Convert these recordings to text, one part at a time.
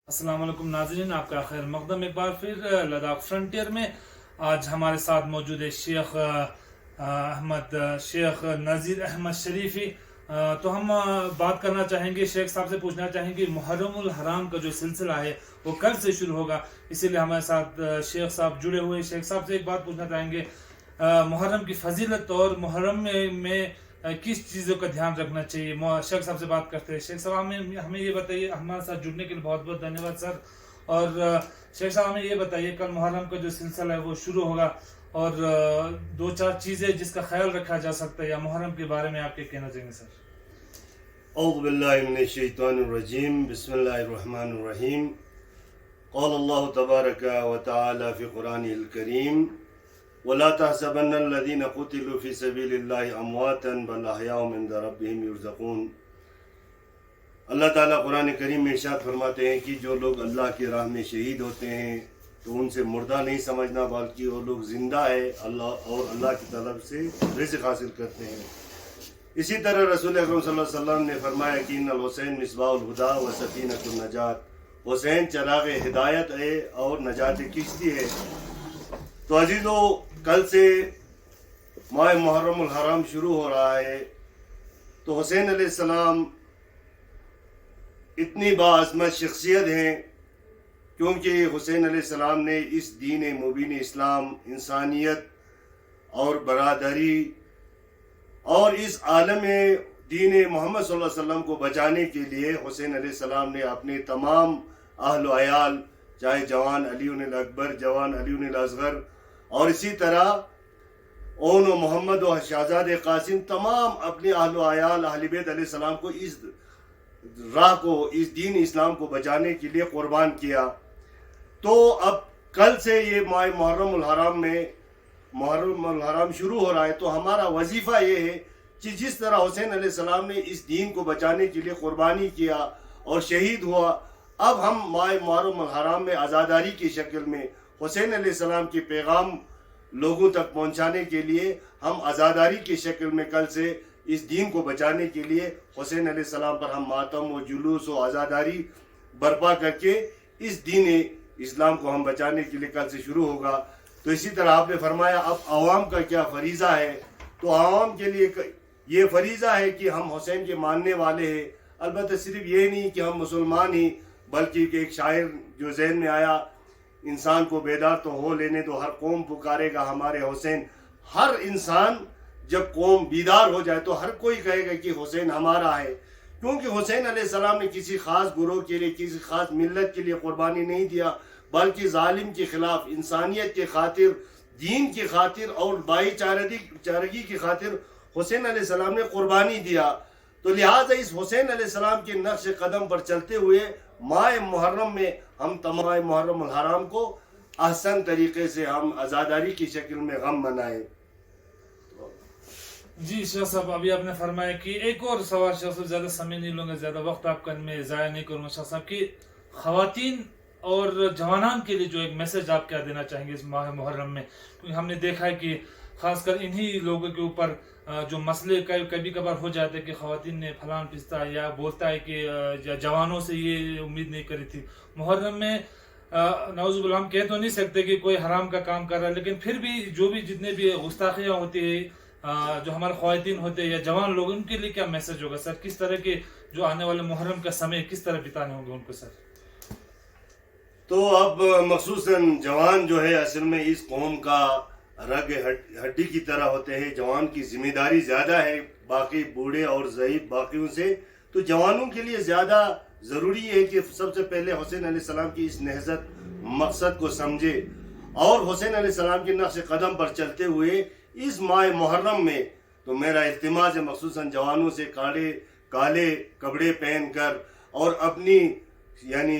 अस्सलाम वालेकुम नाज़रीन, आपका खैर मकदम एक बार फिर लद्दाख फ्रंटियर में। आज हमारे साथ मौजूद है शेख नज़ीर अहमद शरीफी। तो हम बात करना चाहेंगे, शेख साहब से पूछना चाहेंगे मुहर्रमुल हराम का जो सिलसिला है वो कल से शुरू होगा, इसीलिए हमारे साथ शेख साहब जुड़े हुए। शेख साहब से एक बात पूछना चाहेंगे, मुहर्रम की फजीलत और मुहर्रम में किस चीज़ों का ध्यान रखना चाहिए। शेख साहब से बात करते हैं। शेख साहब हमें ये बताइए, हमारे साथ जुड़ने के लिए बहुत बहुत धन्यवाद सर। और शेख साहब हमें ये बताइए, कल मुहर्रम का जो सिलसिला है वो शुरू होगा और दो चार चीज़ें जिसका ख्याल रखा जा सकता है या मुहर्रम के बारे में आप क्या कहना चाहेंगे सर। औज़ु बिल्लाहि मिनश शैतानिर रजीम, बिस्मिल्लाहिर रहमानिर रहीम। क़ाल अल्लाहु तबारक व तआला फ़ी क़ुरानिल करीम, वला तहसबन्नल्लज़ीना क़ुतिलू फ़ी सबीलिल्लाहि अमवातन बल अहयाउम इंद रब्बिहिम युरज़क़ून। अल्लाह ताला कुरान करीम में इरशाद फरमाते हैं कि जो लोग अल्लाह की राह में शहीद होते हैं तो उनसे मुर्दा नहीं समझना, बल्कि वो लोग ज़िंदा है अल्लाह और अल्लाह की तरफ से रिज़्क़ हासिल करते हैं। इसी तरह रसूल अकरम सल्लल्लाहु अलैहि वसल्लम ने फरमाया कि इन्नल हुसैन मिसबाहुल हुदा व सकीनतुन नजात, हुसैन चराग़ हिदायत है और नजात किश्ती है। तो अजीज़ों, कल से माह मुहर्रमुल हराम शुरू हो रहा है। तो हुसैन अलैहिस्सलाम इतनी बाअज़मत शख्सियत हैं क्योंकि हुसैन अलैहिस्सलाम ने इस दीन मुबीन इस्लाम, इंसानियत और बरादरी और इस आलम दीन मोहम्मद सल्लल्लाहु अलैहि वसल्लम को बचाने के लिए हुसैन अलैहिस्सलाम ने अपने तमाम अहल अयाल, चाहे जवान अलीउन अकबर, जवान अलीउन असगर और इसी तरह ओन मोहम्मद और शहजाद कासिम, तमाम अपने अहल अयाल अहल बैत अलैहिस्सलाम को इस राह को, इस दीन इस्लाम को बचाने के लिए कुर्बान किया। तो अब कल से ये माह मुहर्रमुल हराम में मुहर्रमुल हराम शुरू हो रहा है। तो हमारा वजीफ़ा ये है कि जिस तरह हुसैन अलैहिस्सलाम ने इस दीन को बचाने के लिए कुर्बानी किया और शहीद हुआ, अब हम माह मुहर्रमुल हराम में आज़ादारी की शक्ल में हुसैन अलैहिस्सलाम के पैगाम लोगों तक पहुंचाने के लिए हम आज़ादारी की शक्ल में कल से इस दीन को बचाने के लिए हुसैन अलैहिस्सलाम पर हम मातम व जुलूस व आज़ादारी बर्पा करके इस दीन इस्लाम को हम बचाने के लिए कल से शुरू होगा। तो इसी तरह आपने फरमाया अब आवाम का क्या फरीज़ा है। तो आवाम के लिए ये फरीज़ा है कि हम हुसैन के मानने वाले हैं। अलबत्ता सिर्फ ये नहीं कि हम मुसलमान ही, बल्कि एक शायर जो जहन में आया, इंसान को बेदार तो हो लेने तो हर कौम पुकारेगा हमारे हुसैन। हर इंसान जब कौम बीदार हो जाए तो हर कोई कहेगा कि हुसैन हमारा है, क्योंकि हुसैन अलैहिस्सलाम ने किसी ख़ास गुरोह के लिए, किसी ख़ास मिल्लत के लिए कुर्बानी नहीं दिया, बल्कि जालिम के ख़िलाफ़, इंसानियत के खातिर, दीन की खातिर और भाईचारगी की खातिर हुसैन अलैहिस्सलाम ने कुर्बानी दिया। तो लिहाजा इस हुसैन अलैहिस्सलाम के नक्श कदम पर चलते हुए माह मुहर्रम में हम तमाम मुहर्रमुल हराम को अहसन तरीके से हम आज़ादारी की शक्ल में गम मनाएं। जी शेख साहब, अभी आपने फरमाया कि एक और सवाल शेख साहब, ज़्यादा समय नहीं लूँगा, ज़्यादा वक्त आपका में ज़ाया नहीं करूँगा शेख साहब, कि ख़वातीन और जवानान के लिए जो एक मैसेज आप क्या देना चाहेंगे इस माह मुहर्रम में। क्योंकि हमने देखा है कि ख़ासकर इन्हीं लोगों के ऊपर जो मसले कभी कभार हो जाते हैं कि ख़वातीन ने फलान पिस्ता या बोलता है कि जवानों से ये उम्मीद नहीं करी थी। मुहर्रम में नाउज़ुबिल्लाह हम कह तो नहीं सकते कि कोई हराम का काम कर रहा है, लेकिन फिर भी जो भी जितने भी गुस्ताखियाँ होती है जो हमारे ख़वातीन होते हैं या जवान लोग, उनके लिए क्या मैसेज होगा सर। किस तरह के जो आने वाले मुहर्रम का समय किस तरह बिताने होंगे उनको सर। तो अब मखसूसन जवान जो है असल में इस कौम का रग हड्डी की तरह होते हैं। जवान की जिम्मेदारी ज़्यादा है बाकी बूढ़े और ज़ईफ़ बाकियों से। तो जवानों के लिए ज़्यादा ज़रूरी है कि सबसे पहले हुसैन अलैहिस्सलाम की इस नहज़त मकसद को समझे और हुसैन अलैहिस्सलाम के नक्श कदम पर चलते हुए इस माह मुहर्रम में, तो मेरा इल्तिमास है मखसूसन जवानों से काले कपड़े पहन कर और अपनी यानी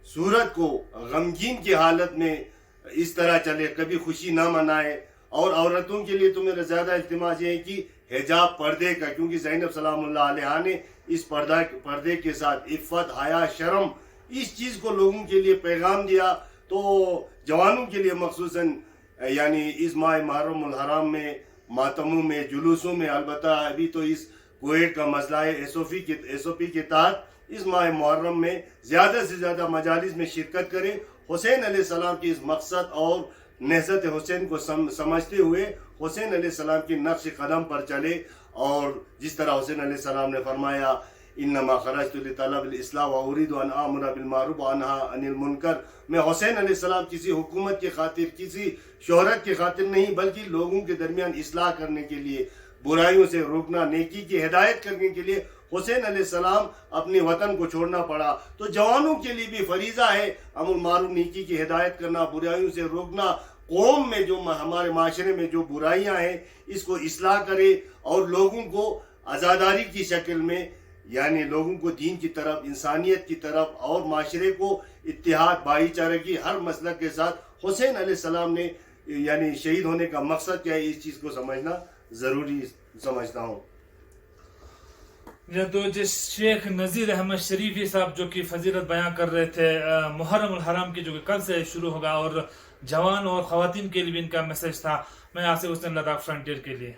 सूरत को गमगीन की हालत में इस तरह चले, कभी खुशी ना मनाए। और औरतों के लिए तो मेरा ज़्यादा इल्तिमास ये है कि हिजाब, पर्दे का, क्योंकि ज़ैनब सलामुल्लाह अलैहा ने इस पर्दे के साथ इफ़्फ़त, हया, शर्म, इस चीज़ को लोगों के लिए पैगाम दिया। तो जवानों के लिए मखसूसन यानी इस माह मुहर्रमुल हराम में मातमों में, जुलूसों में, अलबत्ता अभी तो इस कोविड का मसला है, SOP के तहत اس ماہ محرم میں زیادہ سے زیادہ مجالس میں شرکت کریں. حسین علیہ السلام کی اس مقصد اور نہضت حسین کو سمجھتے ہوئے حسین علیہ السلام کی نقش قدم پر چلے. اور جس طرح حسین علیہ السلام نے فرمایا انما خرجت لطلب الاصلاح واريد ان امر بالمعروف وانهى عن المنکر. میں حسین علیہ السلام کسی حکومت کی خاطر کسی شہرت کی خاطر نہیں بلکہ لوگوں کے درمیان اصلاح کرنے کے لیے برائیوں سے روکنا نیکی کی ہدایت کرنے کے لیے حسین علیہ السلام اپنے وطن کو چھوڑنا پڑا. تو جوانوں کے لیے بھی فریضہ ہے امر بالمعروف نیکی کی ہدایت کرنا برائیوں سے روکنا. قوم میں جو ہمارے معاشرے میں جو برائیاں ہیں اس کو اصلاح کرے اور لوگوں کو عزاداری کی شکل میں یعنی لوگوں کو دین کی طرف انسانیت کی طرف اور معاشرے کو اتحاد بھائی چارے کی ہر مسلک کے ساتھ حسین علیہ السلام نے یعنی شہید ہونے کا مقصد کیا ہے اس چیز کو سمجھنا ضروری سمجھتا ہوں. تو جس شیخ نذیر احمد شریفی صاحب جو کہ فضیلت بیان کر رہے تھے محرم الحرام کی جو کہ کل سے شروع ہوگا اور جوان اور خواتین کے لیے بھی ان کا میسج تھا. میں یہاں سے حسین لداخ فرنٹیئر کے لیے